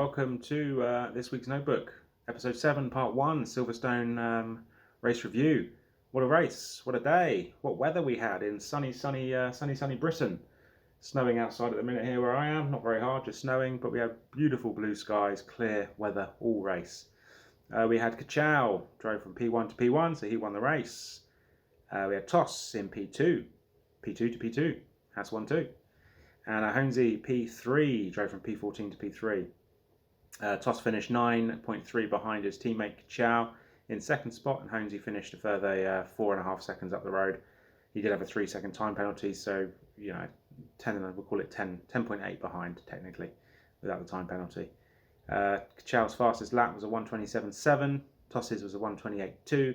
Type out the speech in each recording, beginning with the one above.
welcome to this week's notebook, episode 7, part 1, Silverstone race review. What a race, what a day, what weather we had in sunny Britain. Snowing outside at the minute here where I am, not very hard, just snowing, but we had beautiful blue skies, clear weather all race. We had Kachow, drove from P1 to P1, so he won the race. We had Toss in P2, P2 to P2, Haas won too. And Honesy P3, drove from P14 to P3. Toss finished 9.3 behind his teammate Kachow in second spot, and Honesy finished a further 4.5 seconds up the road. He did have a 3-second time penalty, so 10, we'll call it 10.8 behind technically, without the time penalty. Kachow's fastest lap was a 1:27.7, Toss's was a 1:28.2,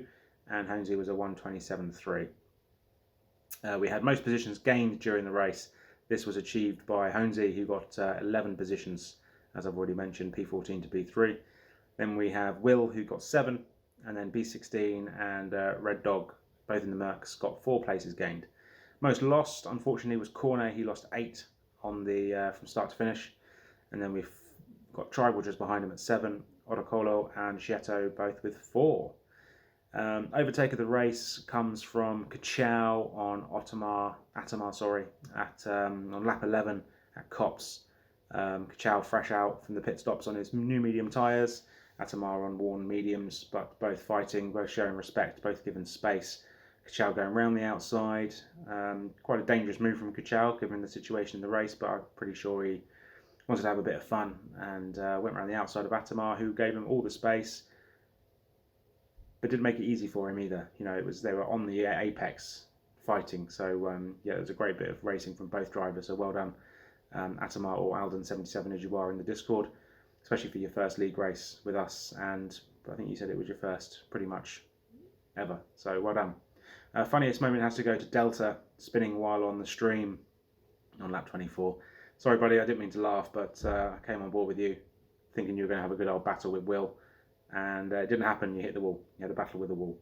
and Honesy was a 1:27.3. We had most positions gained during the race. This was achieved by Honesy, who got 11 positions, as I've already mentioned, P14 to P3. Then we have Will, who got 7, and then B16 and Red Dog, both in the Mercs, got 4 places gained. Most lost, unfortunately, was Cornet. He lost 8 on the from start to finish. And then we've got Tribal just behind him at 7, Odocolo and Sieto both with 4. Overtake of the race comes from Kachow on Attamar, on lap 11 at Copse. Kachow fresh out from the pit stops on his new medium tyres, Attamar on worn mediums, but both fighting, both showing respect, both given space. Kachow going round the outside, quite a dangerous move from Kachow given the situation in the race, but I'm pretty sure he wanted to have a bit of fun and went round the outside of Attamar, who gave him all the space, but didn't make it easy for him either. They were on the apex fighting, so it was a great bit of racing from both drivers, so well done Attamar, or Alden77 as you are in the Discord, especially for your first league race with us, and I think you said it was your first pretty much ever, so well done. Funniest moment has to go to Delta, spinning while on the stream on lap 24. Sorry buddy, I didn't mean to laugh, but I came on board with you thinking you were going to have a good old battle with Will, and it didn't happen. You hit the wall. You had a battle with the wall.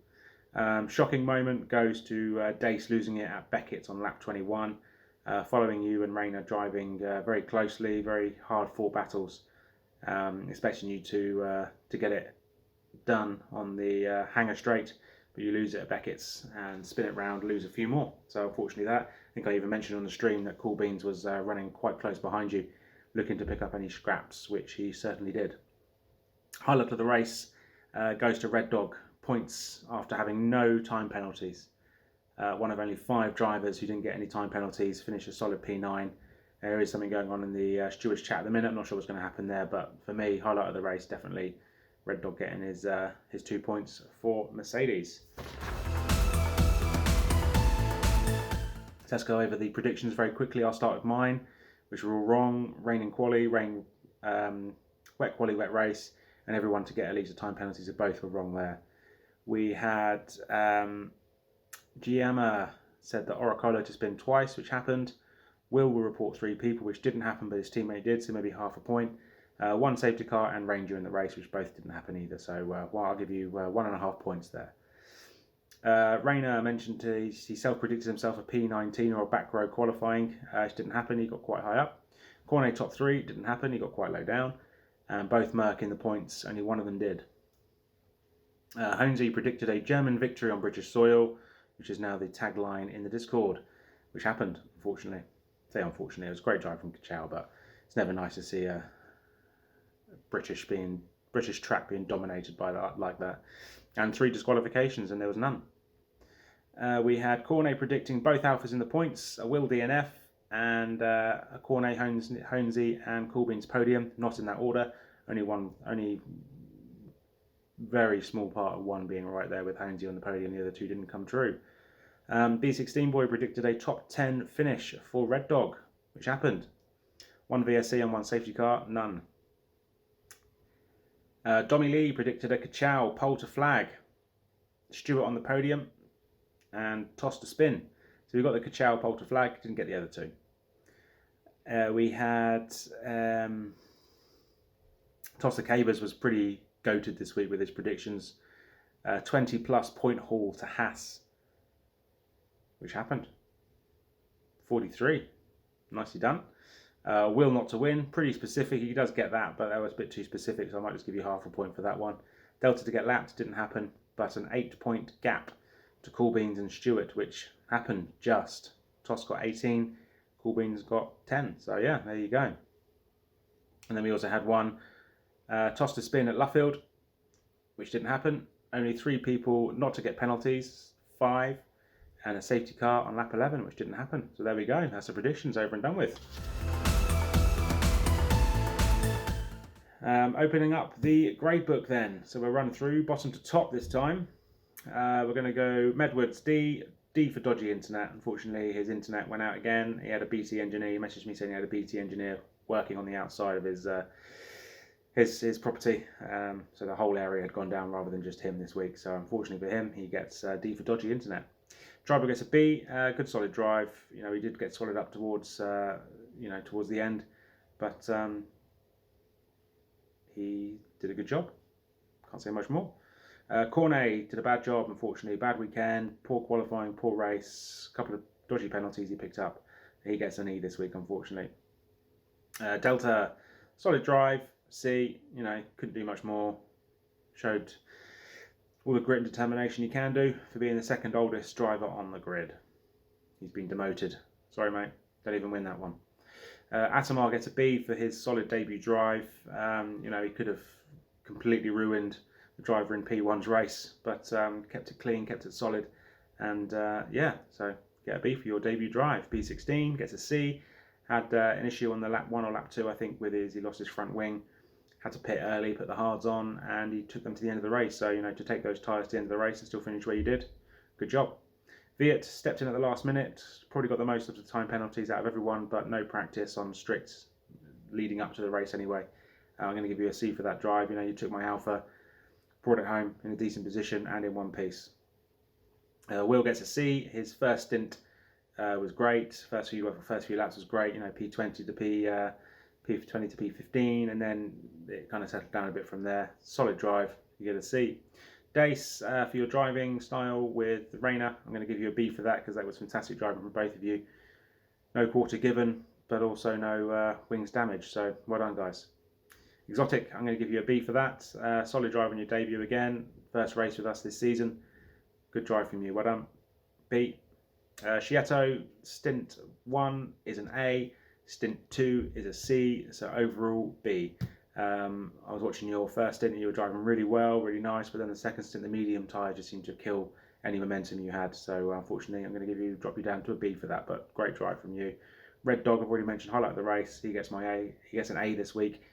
Shocking moment goes to Dace losing it at Beckett on lap 21, following you and Rayner driving very closely, very hard fought battles, expecting you to get it done on the hanger straight, but you lose it at Beckett's and spin it round, lose a few more. So unfortunately I think I even mentioned on the stream that Cool Beans was running quite close behind you, looking to pick up any scraps, which he certainly did. Highlight of the race goes to Red Dog, points after having no time penalties. One of only 5 drivers who didn't get any time penalties, finished a solid P9. There is something going on in the stewards chat at the minute. I'm not sure what's going to happen there, but for me, highlight of the race, definitely Red Dog getting his 2 points for Mercedes. Let's go over the predictions very quickly. I'll start with mine, which were all wrong. Rain in quali, wet quali, wet race, and everyone to get at least a time penalties of both were wrong there. We had Giamma said that Oracolo to spin twice, which happened. Will report 3 people, which didn't happen, but his teammate did, so maybe half a point. 1 safety car and rain during the race, which both didn't happen either, so I'll give you 1.5 points there. Rayner mentioned he self-predicted himself a P19 or a back row qualifying. It didn't happen, he got quite high up. Cornet top 3, didn't happen, he got quite low down. And both Merc in the points, only one of them did. Honesy predicted a German victory on British soil, which is now the tagline in the Discord, which happened, unfortunately. I say unfortunately, it was a great drive from Kachow, but it's never nice to see a British track being dominated by that like that. And 3 disqualifications, and there was none. We had Cornet predicting both Alphas in the points, a Will DNF, and a Cornet, Honesy and Coolbean's podium, not in that order. Only very small part of one being right there with Honesy on the podium. The other 2 didn't come true. B16 Boy predicted a top 10 finish for Red Dog, which happened. 1 VSC and 1 safety car, none. Dommy Lee predicted a Kachow pole to flag, Stewart on the podium, and Toss to spin. So we got the Kachow pole to flag, didn't get the other 2. We had Tosser Cabers was pretty goated this week with his predictions. 20 plus point haul to Haas, which happened. 43, nicely done. Will not to win, pretty specific. He does get that, but that was a bit too specific, so I might just give you half a point for that one. Delta to get lapped didn't happen, but an 8-point gap to Coolbeans and Stewart, which happened just. Toss got 18, Coolbeans got 10. So yeah, there you go. And then we also had one toss to spin at Luffield, which didn't happen. Only 3 people not to get penalties, 5, and a safety car on lap 11, which didn't happen. So there we go. That's the predictions over and done with. Opening up the grade book then. So we'll run through bottom to top this time. We're going to go Medwards D for dodgy internet. Unfortunately, his internet went out again. He had a BT engineer. He messaged me saying he had a BT engineer working on the outside of his property. So the whole area had gone down rather than just him this week. So unfortunately for him, he gets D for dodgy internet. Driver gets a B. Good solid drive. You know, he did get solid up towards towards the end, but he did a good job. Can't say much more. Cornet did a bad job, unfortunately. Bad weekend, poor qualifying, poor race, a couple of dodgy penalties he picked up. He gets an E this week, unfortunately. Delta, solid drive, C. You know, couldn't do much more. Showed all the grit and determination he can do for being the second oldest driver on the grid. He's been demoted. Sorry, mate. Don't even win that one. Atamar gets a B for his solid debut drive. You know, he could have completely ruined the driver in P1's race, but kept it clean, kept it solid, and yeah, so get a B for your debut drive. P16 gets a C. Had an issue on the lap 1 or lap 2, I think, with he lost his front wing. Had to pit early, put the hards on, and he took them to the end of the race. So, you know, to take those tyres to the end of the race and still finish where you did, good job. Viet stepped in at the last minute, probably got the most of the time penalties out of everyone, but no practice on strict leading up to the race anyway. I'm going to give you a C for that drive. You know, you took my Alpha, brought it home in a decent position and in one piece. Will gets a C. His first stint was great. First few laps was great. You know, P20 to P20 to P15, and then it kind of settled down a bit from there. Solid drive. You get a C. Dace, for your driving style with Rayner, I'm going to give you a B for that because that was fantastic driving from both of you. No quarter given, but also no wings damage, so well done, guys. Exotic, I'm going to give you a B for that. Solid drive on your debut again. First race with us this season. Good drive from you, well done. B. Scietto, stint 1 is an A. Stint 2 is a C, so overall B. I was watching your first stint and you were driving really well, really nice, but then the second stint, the medium tyre just seemed to kill any momentum you had. So unfortunately, I'm going to drop you down to a B for that, but great drive from you. Red Dog, I've already mentioned, highlight of the race. He gets my A. He gets an A this week,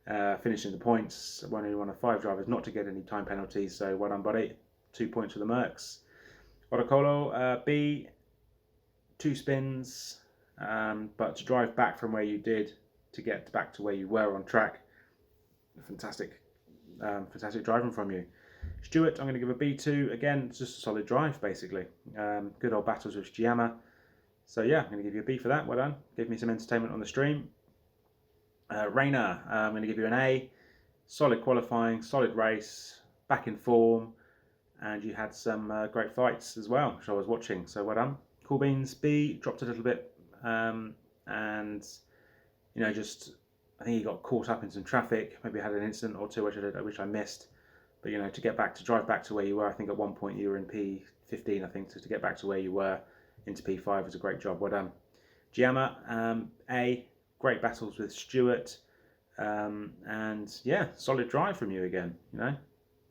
finishing the points. Only one of 5 drivers not to get any time penalties, so well done, buddy. 2 points for the Mercs. Otacolo, B, 2 spins, but to drive back from where you did to get back to where you were on track, fantastic driving from you. Stewart, I'm going to give a B2. Again, it's just a solid drive, basically. Good old battles with Giamma. So yeah, I'm going to give you a B for that. Well done. Gave me some entertainment on the stream. Rayner, I'm going to give you an A. Solid qualifying, solid race, back in form, and you had some great fights as well, which I was watching. So well done. Cool Beans, B, dropped a little bit, and you know, just I think he got caught up in some traffic. Maybe had an incident or two which I missed. But you know, to drive back to where you were, I think at one point you were in P15. I think to get back to where you were into P5 was a great job. Well done. Giamma, A, great battles with Stewart, and yeah, solid drive from you again. You know,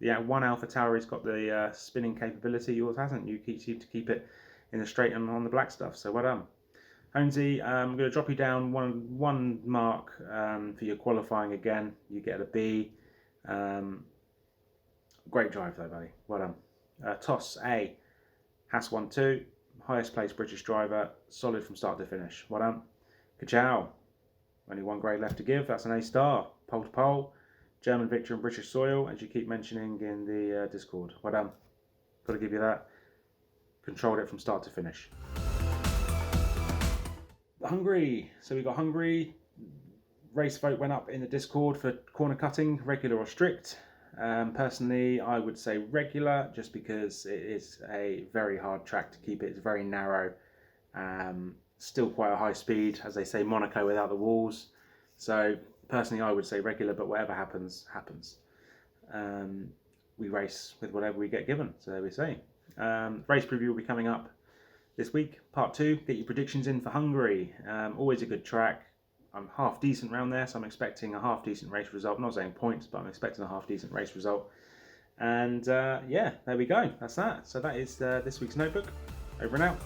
yeah, one Alpha Tower has got the spinning capability. Yours hasn't. You seem to keep it in the straight and on the black stuff. So well done. Honesy, I'm going to drop you down one mark for your qualifying again. You get a B. Great drive though, buddy. Well done. Toss, A. Haas 1-2. Highest placed British driver. Solid from start to finish. Well done. Kachow. Only 1 grade left to give. That's an A star. Pole to pole. German victory on British soil, as you keep mentioning in the Discord. Well done. Got to give you that. Controlled it from start to finish. Hungary. So we got Hungary. Race vote went up in the Discord for corner cutting, regular or strict. Personally, I would say regular, just because it is a very hard track to keep it. It's very narrow. still quite a high speed, as they say, Monaco without the walls. So personally, I would say regular, but whatever happens, happens. We race with whatever we get given. So there we say. Race preview will be coming up this week, part 2. Get your predictions in for Hungary. Always a good track. I'm half decent round there, so I'm expecting a half decent race result. I'm not saying points, but I'm expecting a half decent race result. And yeah, there we go. That's that. So that is this week's notebook. Over and out.